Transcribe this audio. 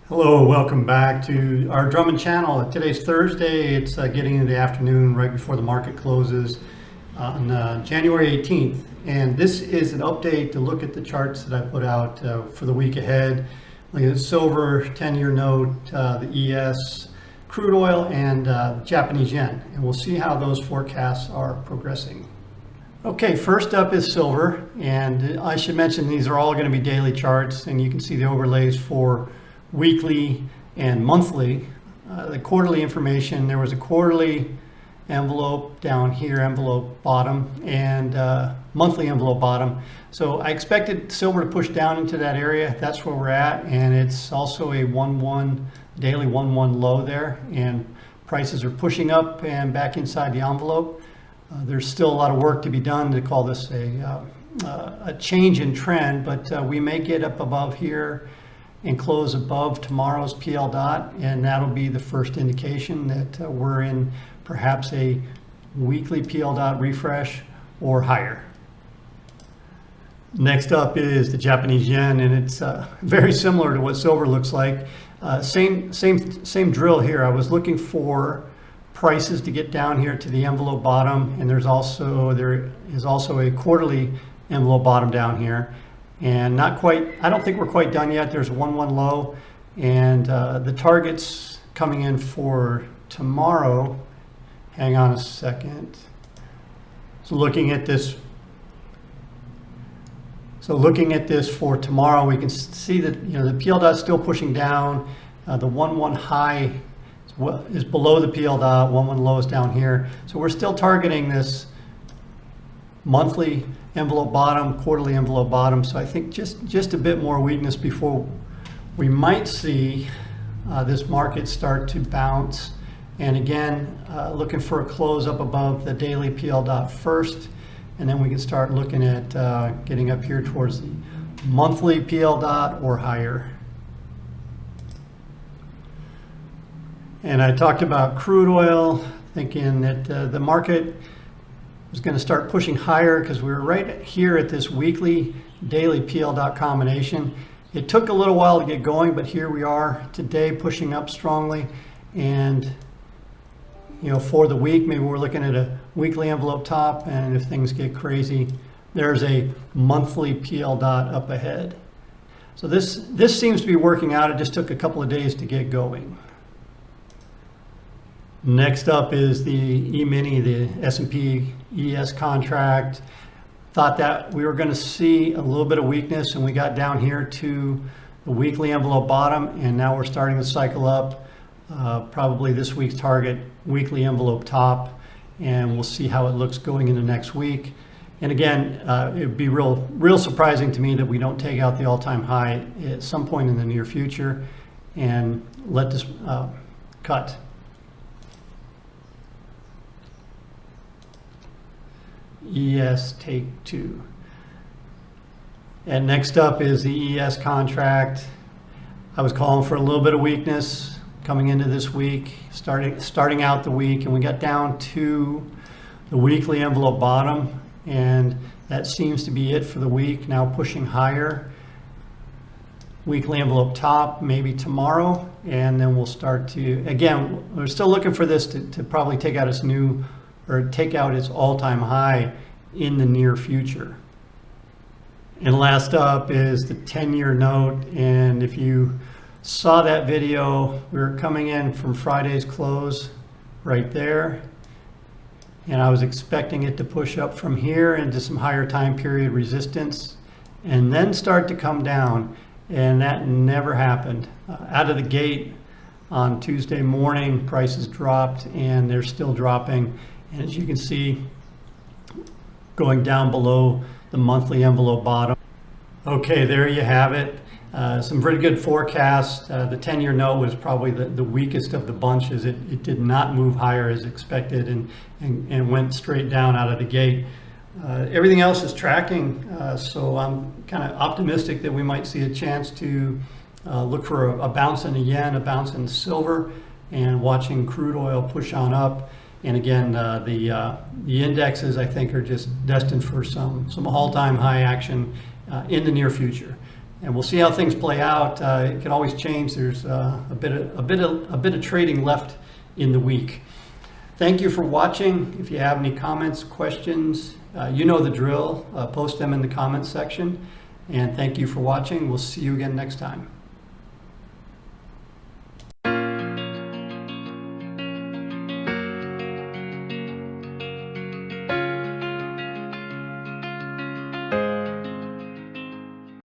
Hello, welcome back to our Drummond channel. Today's Thursday. It's getting into the afternoon right before the market closes on January 18th. And this is an update to look at the charts that I put out for the week ahead. Look at silver, 10-year note, the ES, crude oil, and Japanese yen. And we'll see how those forecasts are progressing. Okay, first up is silver. And I should mention these are all going to be daily charts. And you can see the overlays for weekly and monthly. The quarterly information, there was a quarterly envelope down here, envelope bottom, and monthly envelope bottom. So I expected silver to push down into that area. That's where we're at, and it's also a 1-1 daily 1-1 low there, and prices are pushing up and back inside the envelope. There's still a lot of work to be done to call this a change in trend, but we may get up above here and close above tomorrow's PL dot, and that'll be the first indication that we're in perhaps a weekly PL dot refresh or higher. Next up is the Japanese yen, and it's very similar to what silver looks like. Same drill here. I was looking for prices to get down here to the envelope bottom, and there is also a quarterly envelope bottom down here. And not quite, I don't think we're quite done yet. There's a 1-1 low, and the targets coming in for tomorrow. Hang on a second. So looking at this for tomorrow, we can see that the PL dot is still pushing down. The 1-1 high is below the PL dot. 1-1 low is down here. So we're still targeting this monthly envelope bottom, quarterly envelope bottom. So I think just a bit more weakness before we might see this market start to bounce. And again, looking for a close up above the daily PL dot first, and then we can start looking at getting up here towards the monthly PL dot or higher. And I talked about crude oil, thinking that the market was going to start pushing higher because we were right here at this weekly daily PL dot combination. It took a little while to get going, but here we are today pushing up strongly. And for the week, maybe we're looking at a weekly envelope top, and if things get crazy, there's a monthly PL dot up ahead. So this seems to be working out. It just took a couple of days to get going. Next up is the E-mini, the S&P ES contract. Thought that we were going to see a little bit of weakness, and we got down here to the weekly envelope bottom, and now we're starting to cycle up. Probably this week's target, weekly envelope top, and we'll see how it looks going into next week. And again, it would be real surprising to me that we don't take out the all-time high at some point in the near future and let this cut. ES take two. And next up is the ES contract. I was calling for a little bit of weakness coming into this week, starting out the week, and we got down to the weekly envelope bottom, and that seems to be it for the week. Now pushing higher. Weekly envelope top maybe tomorrow, and then we'll start to, again, we're still looking for this to probably take out its all-time high in the near future. And last up is the 10-year note, and if you saw that video, we were coming in from Friday's close right there, and I was expecting it to push up from here into some higher time period resistance and then start to come down, and that never happened. Out of the gate on Tuesday morning, prices dropped, and they're still dropping. And as you can see, going down below the monthly envelope bottom. Okay, there you have it. Some pretty good forecasts. The 10-year note was probably the weakest of the bunch, as it did not move higher as expected and went straight down out of the gate. Everything else is tracking, so I'm kind of optimistic that we might see a chance to look for a bounce in the yen, a bounce in silver, and watching crude oil push on up. And again, the indexes, I think, are just destined for some all-time high action in the near future. and we'll see how things play out. It can always change. There's a bit of trading left in the week. Thank you for watching. If you have any comments, questions, you know the drill. Post them in the comments section. And thank you for watching. We'll see you again next time.